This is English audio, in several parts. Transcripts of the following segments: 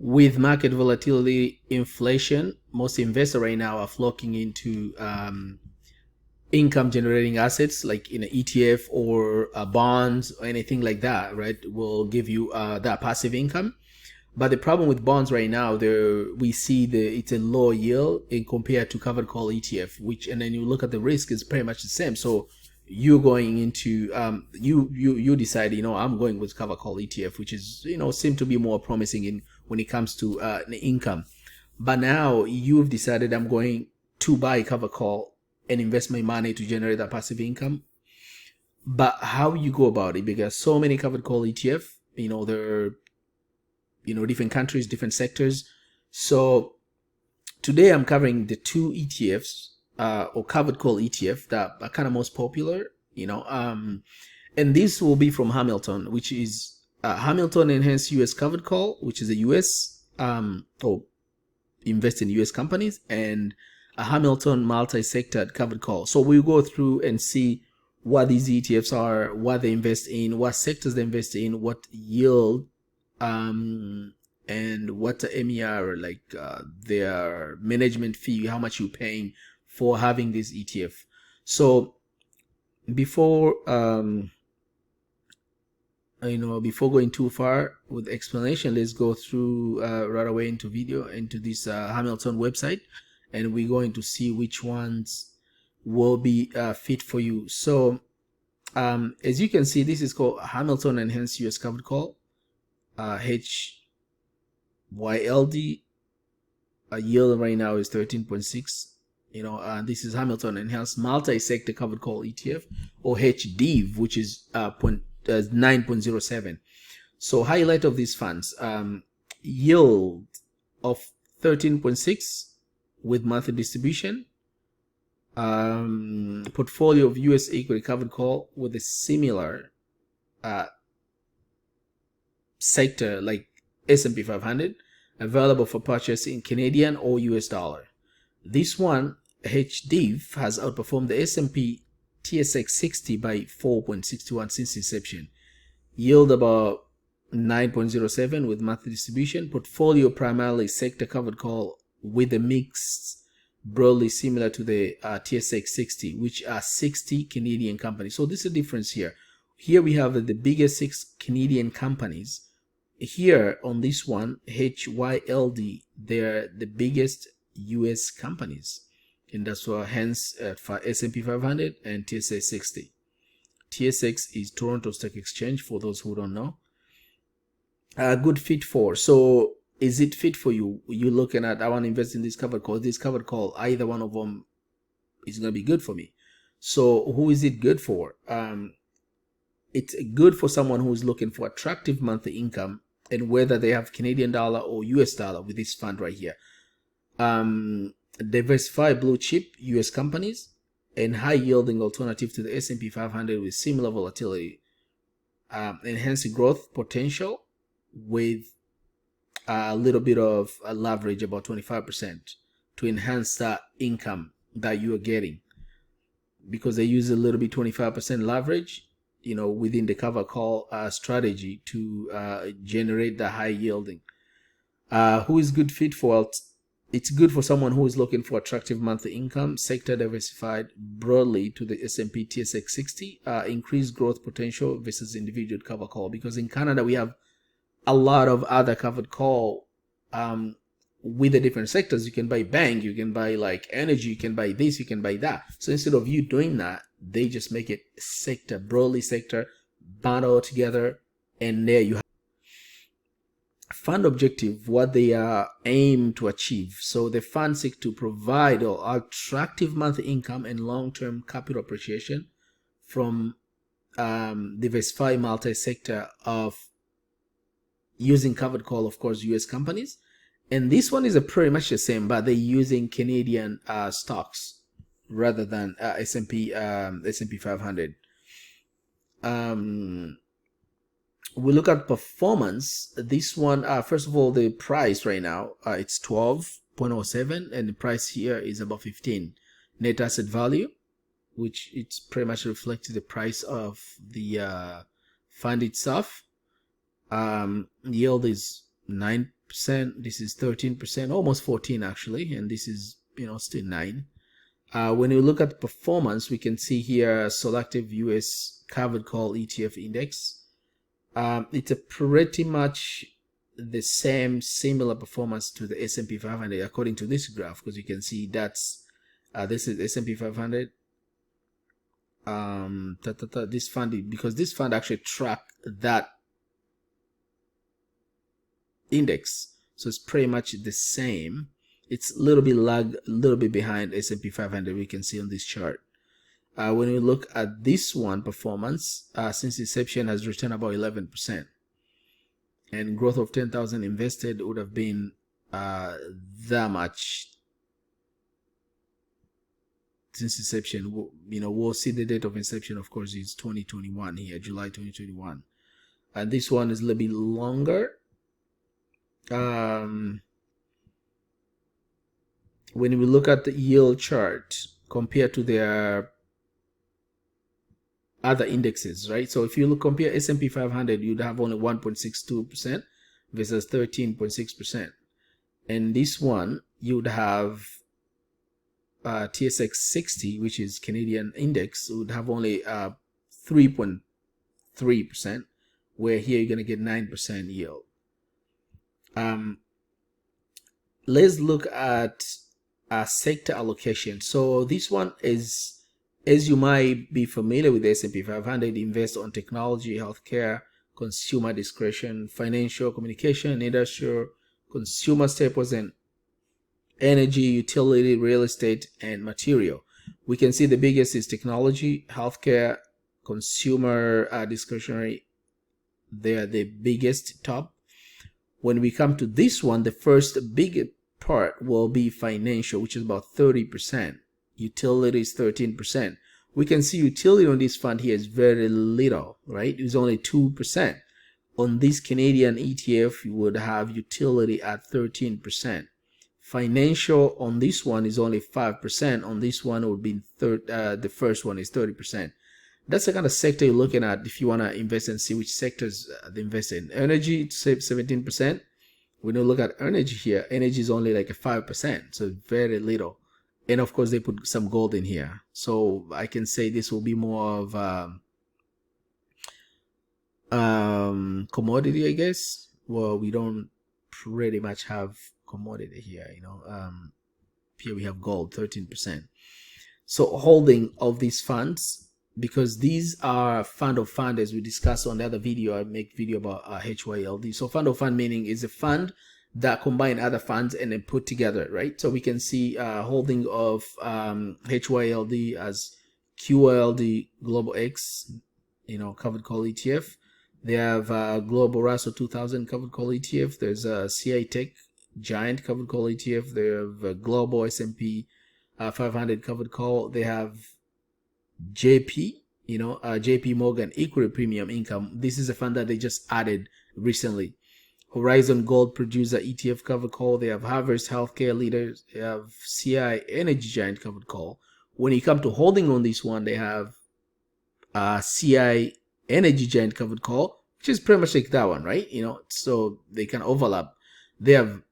with market volatility, inflation, most investors right now are flocking into income generating assets like in an ETF or bonds or anything like that, right? Will give you that passive income. But the problem with bonds right now, we see it's a low yield in compared to covered call ETF, and then you look at the risk is pretty much the same. So you're going into you decide, I'm going with covered call ETF, which is seem to be more promising when it comes to the income. But now you've decided I'm going to buy covered call and invest my money to generate that passive income. But how you go about it, because so many covered call ETF, they're different countries, different sectors. So today I'm covering the two ETFs or covered call ETF that are kind of most popular, and this will be from Hamilton, which is Hamilton Enhanced US Covered Call, which is a US or invest in US companies, and a Hamilton multi-sector covered call. So we'll go through and see what these ETFs are, what they invest in, what sectors they invest in, what yield, and what the MER, like their management fee, how much you're paying for having this ETF. So before before going too far with explanation, let's go through right away into this Hamilton website, and we're going to see which ones will be fit for you. So as you can see, this is called Hamilton Enhanced US Covered Call, HYLD. Yield right now is 13.6. This is Hamilton Enhanced Multi-Sector Covered Call ETF, or HDIV, which is 9.07. So highlight of these funds, yield of 13.6 with monthly distribution, portfolio of US equity covered call with a similar sector like S&P 500, available for purchase in Canadian or US dollar. This one, HDIV, has outperformed the S&P TSX 60 by 4.61 since inception. Yield about 9.07 with monthly distribution. Portfolio primarily sector covered call with a mix broadly similar to the TSX 60, which are 60 Canadian companies. So this is a difference here. Here we have the biggest 6 Canadian companies. Here on this one, HYLD, they're the biggest US companies. And that's why hence for S&P 500 and TSX 60. TSX is Toronto Stock Exchange, for those who don't know. Good fit for. So is it fit for you? You're looking at, I want to invest in this covered call. This covered call, either one of them is going to be good for me. So who is it good for? It's good for someone who is looking for attractive monthly income, and whether they have Canadian dollar or US dollar with this fund right here. Diversified blue chip US companies and high yielding alternative to the S&P 500 with similar volatility. Enhancing growth potential with a little bit of a leverage, about 25%, to enhance that income that you are getting, because they use a little bit 25% leverage within the cover call strategy to generate the high yielding. Who is good fit for? It's good for someone who is looking for attractive monthly income, sector diversified broadly to the S&P TSX 60, increased growth potential versus individual cover call, because in Canada we have a lot of other covered call with the different sectors. You can buy bank, you can buy like energy, you can buy this, you can buy that. So instead of you doing that, they just make it sector, broadly sector, bundle together, and there you have fund objective, what they are aim to achieve. So the fund seek to provide attractive monthly income and long-term capital appreciation from diversified multi-sector of using covered call, of course, US companies. And this one is pretty much the same, but they're using Canadian stocks rather than S&P 500. We look at performance. This one, first of all, the price right now, it's 12.07, and the price here is about 15. Net asset value, which it's pretty much reflects the price of the fund itself. Yield is 9%. This is 13%, almost 14 actually, and this is, you know, still 9. When you look at performance, we can see here selective US covered call ETF index. It's a pretty much the same similar performance to the S&P 500 according to this graph, because you can see that's this is S&P 500. This fund, because this fund actually track that index, so it's pretty much the same. It's a little bit a little bit behind S&P 500. We can see on this chart. When we look at this one performance, since inception has returned about 11%, and growth of 10,000 invested would have been that much since inception. You know, we'll see the date of inception, of course, is 2021 here, July 2021, and this one is a little bit longer. When we look at the yield chart compared to their other indexes, right? So if you compare S&P 500, you'd have only 1.62% versus 13.6%. And this one, you'd have TSX 60, which is Canadian index, would have only 3.3%, where here you're going to get 9% yield. Let's look at sector allocation. So this one is, as you might be familiar with the S&P 500, invest on technology, healthcare, consumer discretion, financial, communication, industrial, consumer staples, and energy, utility, real estate, and material. We can see the biggest is technology, healthcare, consumer discretionary. They are the biggest top. When we come to this one, the first big part will be financial, which is about 30%. Utilities 13%. We can see utility on this fund here is very little, right? It's only 2%. On this Canadian ETF, you would have utility at 13%. Financial on this one is only 5%. On this one, it would be the first one is 30%. That's the kind of sector you're looking at if you want to invest and see which sectors they invest in. Energy, 17%. When you look at energy here, energy is only like a 5%, so very little. And of course, they put some gold in here. So I can say this will be more of commodity, I guess. Well, we don't pretty much have commodity here, you know. Here we have gold, 13%. So holding of these funds, because these are fund of fund, as we discussed on the other video, I make video about HYLD. So fund of fund meaning is a fund that combine other funds and then put together, right? So we can see holding of HYLD as QYLD Global X, you know, covered call ETF. They have Global Russell 2000 covered call ETF. There's a CI Tech Giant covered call ETF. They have Global S&P 500 covered call. They have JP, you know, JP Morgan Equity Premium Income. This is a fund that they just added recently. Horizon Gold Producer ETF covered call. They have Harvest Healthcare Leaders. They have CI Energy Giant covered call. When you come to holding on this one, they have CI Energy Giant covered call, which is pretty much like that one, right? You know, so they can overlap. They have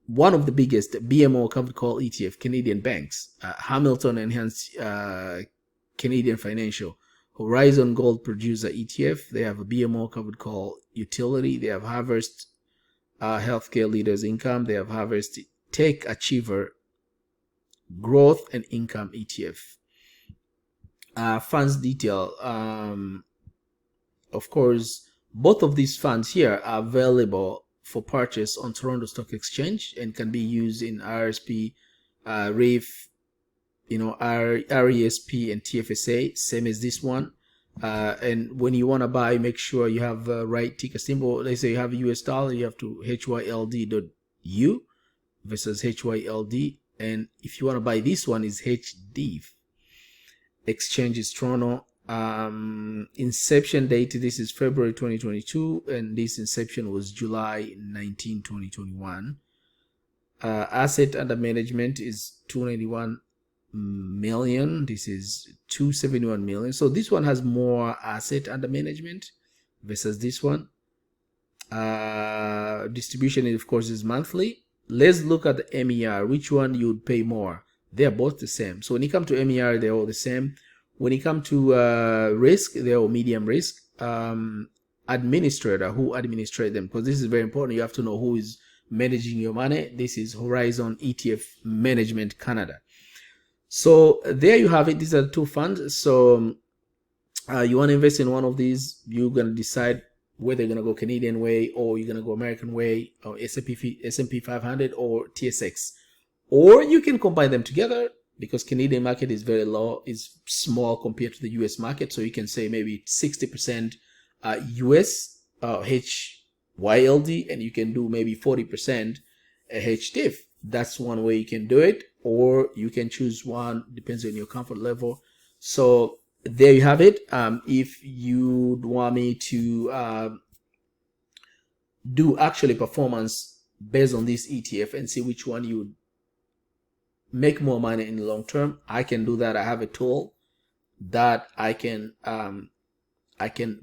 one of the biggest BMO covered call ETF, Canadian banks, Hamilton Enhanced Canadian Financial, Horizon Gold Producer ETF. They have a BMO covered call utility. They have Harvest Healthcare Leaders Income. They have Harvest Tech Achiever Growth and Income ETF. Funds detail. Of course, both of these funds here are available for purchase on Toronto Stock Exchange and can be used in RSP, REIF, you know, RESP and TFSA, same as this one. And when you want to buy, make sure you have the right ticker symbol. Let's say you have a US dollar, you have to HYLD.U versus HYLD. And if you want to buy this one, is HDIV. Exchange is Toronto. Inception date, this is February 2022, and this inception was July 19, 2021. Asset under management is 291 million. This is 271 million. So this one has more asset under management versus this one. Distribution, of course, is monthly. Let's look at the MER. Which one you would pay more? They're both the same. So when you come to MER, they're all the same. When you come to risk, they're all medium risk. Administrator, who administrate them, because this is very important. You have to know who is managing your money. This is Horizon ETF Management Canada. So there you have it. These are the two funds. So you want to invest in one of these, you're going to decide whether you're going to go Canadian way or you're going to go American way, or S&P 500 or TSX. Or you can combine them together, because Canadian market is very low, is small compared to the US market. So you can say maybe 60% US HYLD, and you can do maybe 40% HDIV. That's one way you can do it, or you can choose one, depends on your comfort level. So there you have it. If you want me to do actually performance based on this ETF and see which one you would make more money in the long term, I can do that. I have a tool that I can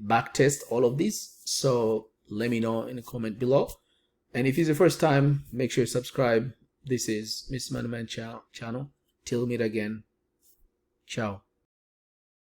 back test all of these. So let me know in the comment below. And if it's the first time, make sure you subscribe. This is Mr. Moneyman channel. Till we meet again. Ciao.